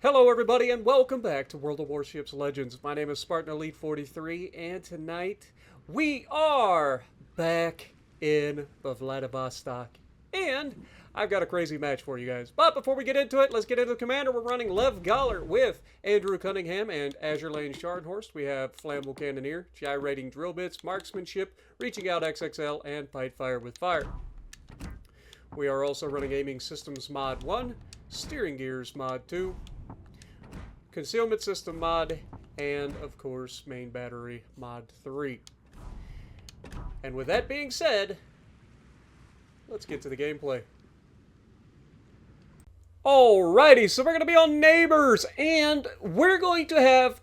Hello everybody and welcome back to World of Warships Legends. My name is Spartan Elite 43 and tonight we are back in the Vladivostok. And I've got a crazy match for you guys. But before we get into it, let's get into the commander. We're running Lev Galler with Andrew Cunningham and Azure Lane Scharnhorst. We have Flammable Cannoneer, Gyrating Drill Bits, Marksmanship, Reaching Out XXL, and Fight Fire with Fire. We are also running Aiming Systems Mod 1, Steering Gears Mod 2, Concealment System Mod, and of course Main Battery Mod 3. And with that being said, let's get to the gameplay. Alrighty, so we're going to be on Neighbors, and we're going to have,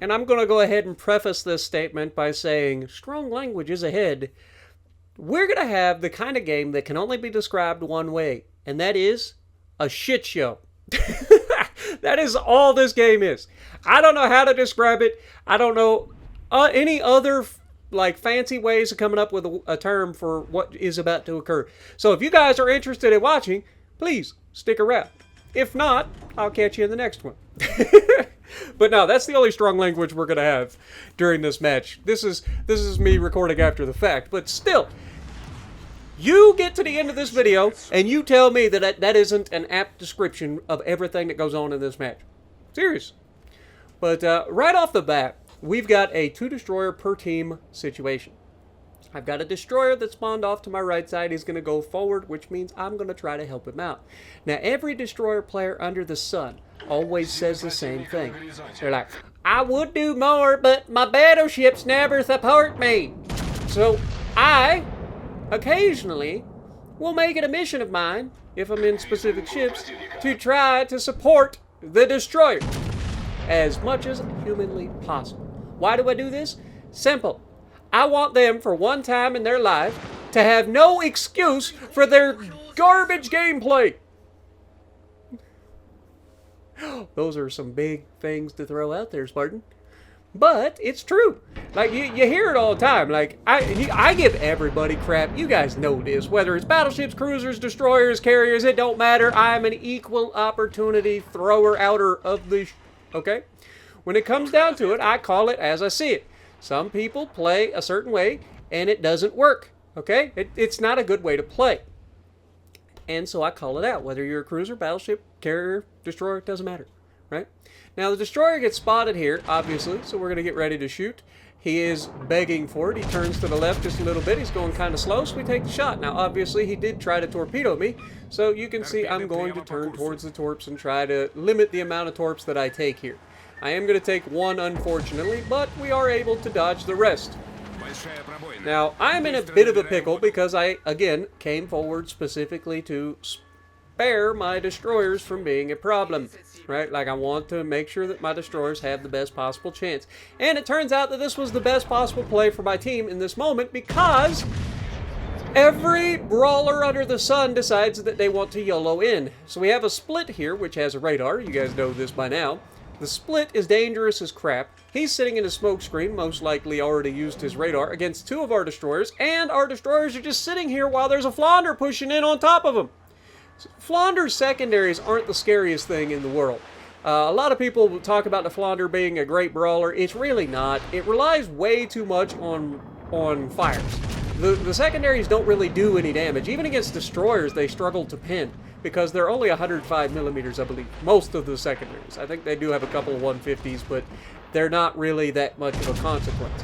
and I'm going to go ahead and preface this statement by saying strong language is ahead. We're going to have the kind of game that can only be described one way, and that is a shit show. That is all this game is. I don't know how to describe it. I don't know any other like fancy ways of coming up with a term for what is about to occur. So if you guys are interested in watching, please stick around. If not, I'll catch you in the next one. But no, that's the only strong language we're going to have during this match. This is me recording after the fact, but still, you get to the end of this video and you tell me that that isn't an apt description of everything that goes on in this match. Serious. But right off the bat, we've got a 2 destroyer per team situation. I've got a destroyer that spawned off to my right side. He's going to go forward, which means I'm going to try to help him out. Now, every destroyer player under the sun always says the same thing. They're like, I would do more, but my battleships never support me. So I occasionally will make it a mission of mine, if I'm in specific ships, to try to support the destroyer as much as humanly possible. Why do I do this? Simple. I want them, for one time in their life, to have no excuse for their garbage gameplay. Those are some big things to throw out there, Spartan. But it's true. Like, you hear it all the time. Like, I give everybody crap. You guys know this. Whether it's battleships, cruisers, destroyers, carriers, it don't matter. I'm an equal opportunity thrower outer of the... Okay? When it comes down to it, I call it as I see it. Some people play a certain way, and it doesn't work, okay? It's not a good way to play. And so I call it out. Whether you're a cruiser, battleship, carrier, destroyer, it doesn't matter, right? Now, the destroyer gets spotted here, obviously, so we're going to get ready to shoot. He is begging for it. He turns to the left just a little bit. He's going kind of slow, so we take the shot. Now, obviously, he did try to torpedo me, so you can see I'm going to turn towards the torps and try to limit the amount of torps that I take here. I am going to take one, unfortunately, but we are able to dodge the rest. Now, I'm in a bit of a pickle because I, again, came forward specifically to spare my destroyers from being a problem, right? Like, I want to make sure that my destroyers have the best possible chance. And it turns out that this was the best possible play for my team in this moment because every brawler under the sun decides that they want to YOLO in. So we have a split here, which has a radar. You guys know this by now. The split is dangerous as crap. He's sitting in a smoke screen, most likely already used his radar, against 2 of our destroyers, and our destroyers are just sitting here while there's a Flounder pushing in on top of them. Flounder secondaries aren't the scariest thing in the world. A lot of people talk about the Flounder being a great brawler. It's really not. It relies way too much on fires. The secondaries don't really do any damage. Even against destroyers, they struggle to pin, because they're only 105 millimeters, I believe. Most of the secondaries. I think they do have a couple of 150s, but they're not really that much of a consequence.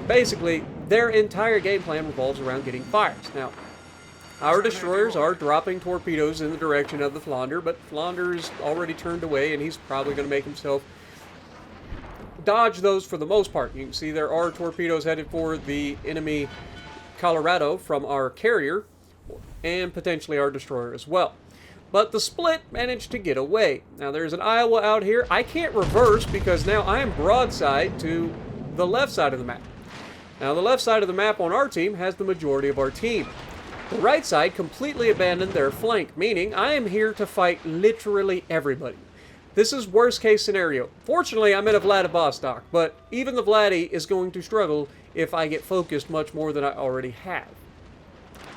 Basically, their entire game plan revolves around getting fires. Now, our destroyers are dropping torpedoes in the direction of the Flounder, but Flounder's already turned away, and he's probably going to make himself dodge those for the most part. You can see there are torpedoes headed for the enemy Colorado from our carrier, and potentially our destroyer as well. But the split managed to get away. Now there's an Iowa out here. I can't reverse because now I am broadside to the left side of the map. Now the left side of the map on our team has the majority of our team. The right side completely abandoned their flank, meaning I am here to fight literally everybody. This is worst case scenario. Fortunately, I'm in a Vladivostok, but even the Vladdy is going to struggle if I get focused much more than I already have.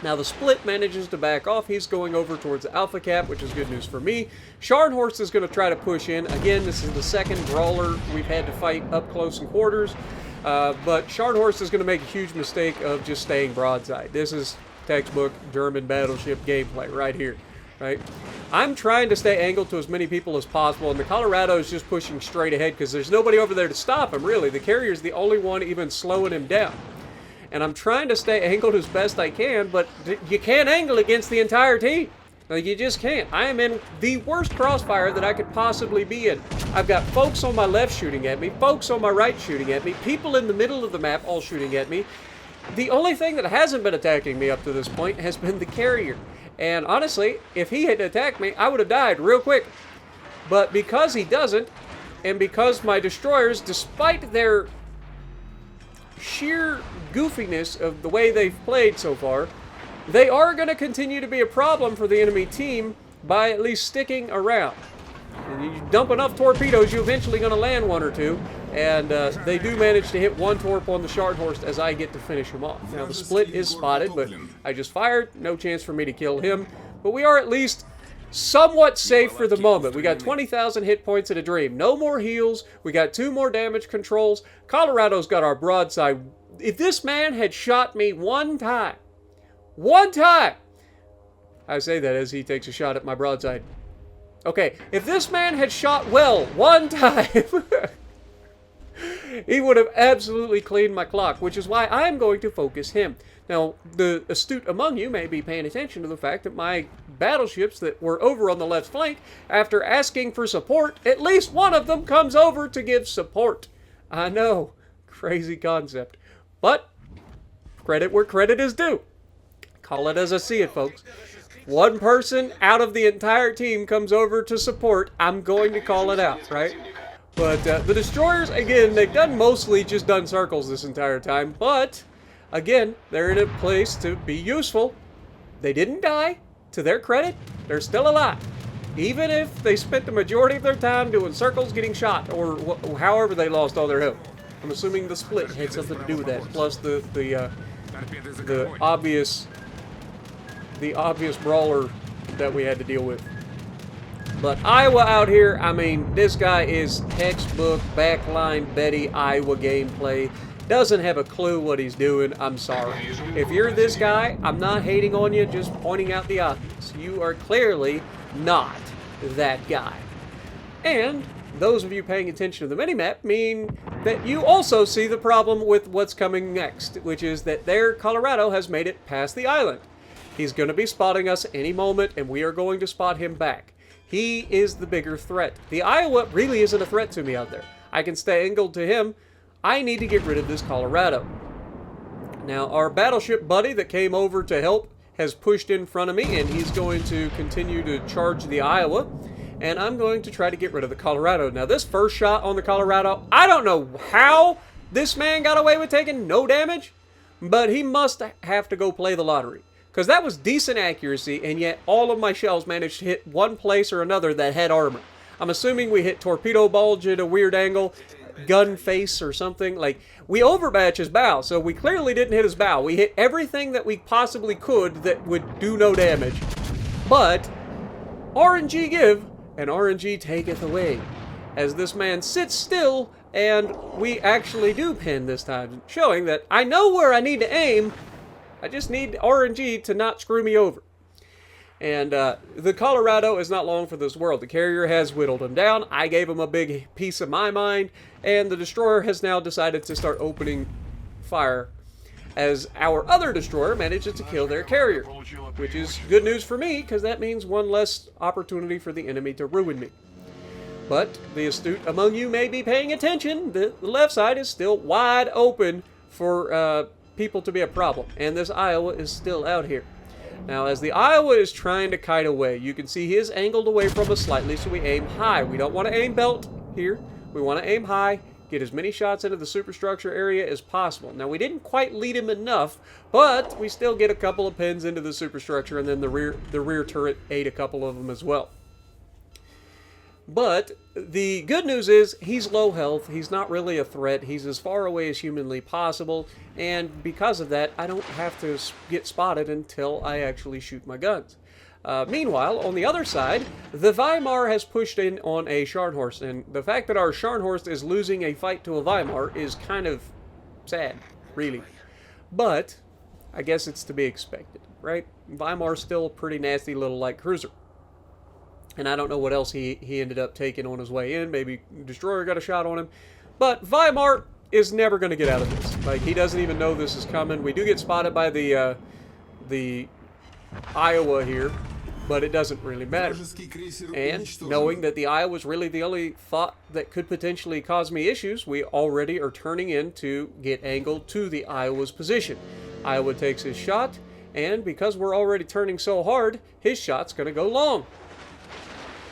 Now the Split manages to back off. He's going over towards the Alpha Cap, which is good news for me. Scharnhorst is going to try to push in. Again, this is the second brawler we've had to fight up close and quarters. But Scharnhorst is going to make a huge mistake of just staying broadside. This is textbook German battleship gameplay right here. Right? I'm trying to stay angled to as many people as possible, and the Colorado is just pushing straight ahead because there's nobody over there to stop him, really. The carrier's the only one even slowing him down. And I'm trying to stay angled as best I can, but you can't angle against the entire team. Like, you just can't. I am in the worst crossfire that I could possibly be in. I've got folks on my left shooting at me, folks on my right shooting at me, people in the middle of the map all shooting at me. The only thing that hasn't been attacking me up to this point has been the carrier. And honestly, if he had attacked me, I would have died real quick. But because he doesn't, and because my destroyers, despite their sheer goofiness of the way they've played so far, they are going to continue to be a problem for the enemy team by at least sticking around. And you dump enough torpedoes, you're eventually going to land one or two. And they do manage to hit one torp on the Scharnhorst as I get to finish him off. Now the Split is spotted, but I just fired. No chance for me to kill him. But we are at least somewhat safe for the moment. We got 20,000 hit points in a dream. No more heals. We got 2 more damage controls. Colorado's got our broadside. If this man had shot me one time, I say that as he takes a shot at my broadside. Okay, if this man had shot well one time, he would have absolutely cleaned my clock, which is why I'm going to focus him. Now, the astute among you may be paying attention to the fact that my battleships that were over on the left flank, after asking for support, at least one of them comes over to give support. I know, crazy concept. But, credit where credit is due. Call it as I see it, folks. One person out of the entire team comes over to support, I'm going to call it out, right? But the destroyers, again, they've mostly just done circles this entire time. But, again, they're in a place to be useful. They didn't die. To their credit, they're still alive. Even if they spent the majority of their time doing circles, getting shot, or however they lost all their health. I'm assuming the Split had something to do with that. Plus the obvious brawler that we had to deal with. But Iowa out here, I mean, this guy is textbook, backline Betty Iowa gameplay. Doesn't have a clue what he's doing. I'm sorry. If you're this guy, I'm not hating on you, just pointing out the obvious. You are clearly not that guy. And those of you paying attention to the minimap mean that you also see the problem with what's coming next, which is that their Colorado has made it past the island. He's going to be spotting us any moment, and we are going to spot him back. He is the bigger threat. The Iowa really isn't a threat to me out there. I can stay angled to him. I need to get rid of this Colorado. Now, our battleship buddy that came over to help has pushed in front of me, and he's going to continue to charge the Iowa. And I'm going to try to get rid of the Colorado. Now, this first shot on the Colorado, I don't know how this man got away with taking no damage, but he must have to go play the lottery. Because that was decent accuracy, and yet all of my shells managed to hit one place or another that had armor. I'm assuming we hit torpedo bulge at a weird angle, gun face or something. Like, we overmatched his bow, so we clearly didn't hit his bow. We hit everything that we possibly could that would do no damage. But RNG give, and RNG taketh away. As this man sits still, and we actually do pin this time, showing that I know where I need to aim. I just need RNG to not screw me over. And the Colorado is not long for this world. The carrier has whittled him down. I gave him a big piece of my mind. And the destroyer has now decided to start opening fire as our other destroyer manages to kill their carrier. Which is good news for me, because that means one less opportunity for the enemy to ruin me. But the astute among you may be paying attention. The left side is still wide open for people to be a problem, and this Iowa is still out here. Now, as the Iowa is trying to kite away, you can see he is angled away from us slightly, so we aim high. We don't want to aim belt here. We want to aim high, get as many shots into the superstructure area as possible. Now, we didn't quite lead him enough, but we still get a couple of pins into the superstructure, and then the rear turret ate a couple of them as well. But the good news is he's low health. He's not really a threat. He's as far away as humanly possible. And because of that, I don't have to get spotted until I actually shoot my guns. Meanwhile, on the other side, the Weimar has pushed in on a Scharnhorst. And the fact that our Scharnhorst is losing a fight to a Weimar is kind of sad, really. But I guess it's to be expected, right? Weimar's still a pretty nasty little light cruiser. And I don't know what else he ended up taking on his way in. Maybe Destroyer got a shot on him. But Weimar is never going to get out of this. Like, he doesn't even know this is coming. We do get spotted by the Iowa here, but it doesn't really matter. And knowing that the Iowa is really the only thought that could potentially cause me issues, we already are turning in to get angled to the Iowa's position. Iowa takes his shot, and because we're already turning so hard, his shot's going to go long.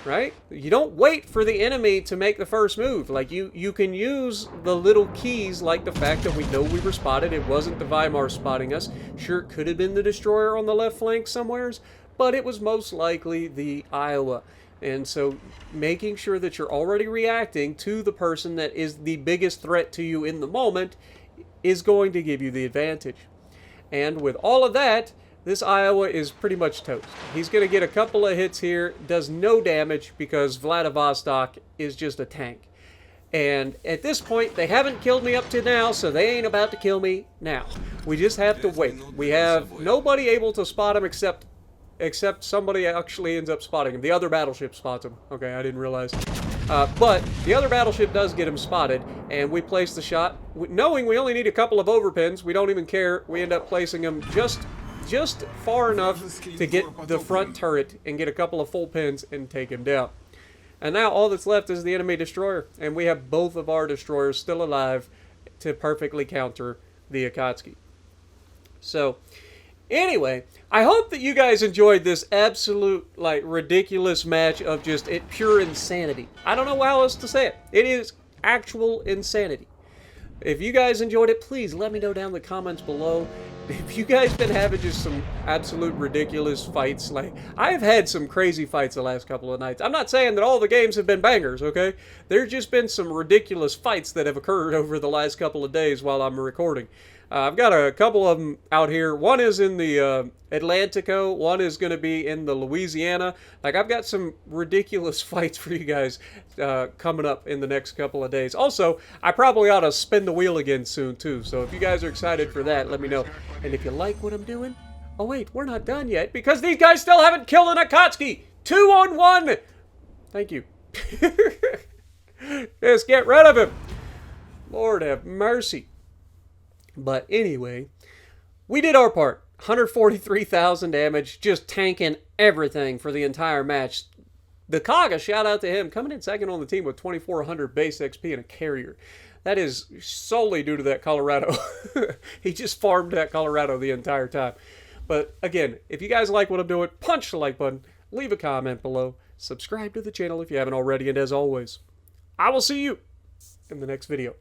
Right? You don't wait for the enemy to make the first move. Like, you can use the little keys, like the fact that we know we were spotted. It wasn't the Weimar spotting us. Sure, it could have been the Destroyer on the left flank somewheres, but it was most likely the Iowa. And so making sure that you're already reacting to the person that is the biggest threat to you in the moment is going to give you the advantage. And with all of that, this Iowa is pretty much toast. He's going to get a couple of hits here, does no damage because Vladivostok is just a tank. And at this point, they haven't killed me up to now, so they ain't about to kill me now. We just have to wait. We have nobody able to spot him except somebody actually ends up spotting him. The other battleship spots him. Okay, I didn't realize. But the other battleship does get him spotted, and we place the shot. Knowing we only need a couple of overpins, we don't even care. We end up placing him just far enough to get the front turret and get a couple of full pins and take him down. And now all that's left is the enemy destroyer, and we have both of our destroyers still alive to perfectly counter the Akatsuki. So, anyway, I hope that you guys enjoyed this absolute, like, ridiculous match of just pure insanity. I don't know how else to say it. It is actual insanity. If you guys enjoyed it, please let me know down in the comments below. If you guys been having just some absolute ridiculous fights, like, I've had some crazy fights the last couple of nights. I'm not saying that all the games have been bangers, okay? There's just been some ridiculous fights that have occurred over the last couple of days while I'm recording. I've got a couple of them out here. One is in the Atlantico. One is going to be in the Louisiana. Like, I've got some ridiculous fights for you guys coming up in the next couple of days. Also, I probably ought to spin the wheel again soon, too. So if you guys are excited for that, let me know. And if you like what I'm doing... Oh, wait, we're not done yet, because these guys still haven't killed an Akatsuki! 2-on-1! Thank you. Just get rid of him. Lord have mercy. But anyway, we did our part. 143,000 damage, just tanking everything for the entire match. The Kaga, shout out to him, coming in second on the team with 2,400 base XP and a carrier. That is solely due to that Colorado. He just farmed that Colorado the entire time. But again, if you guys like what I'm doing, punch the like button, leave a comment below, subscribe to the channel if you haven't already, and as always, I will see you in the next video.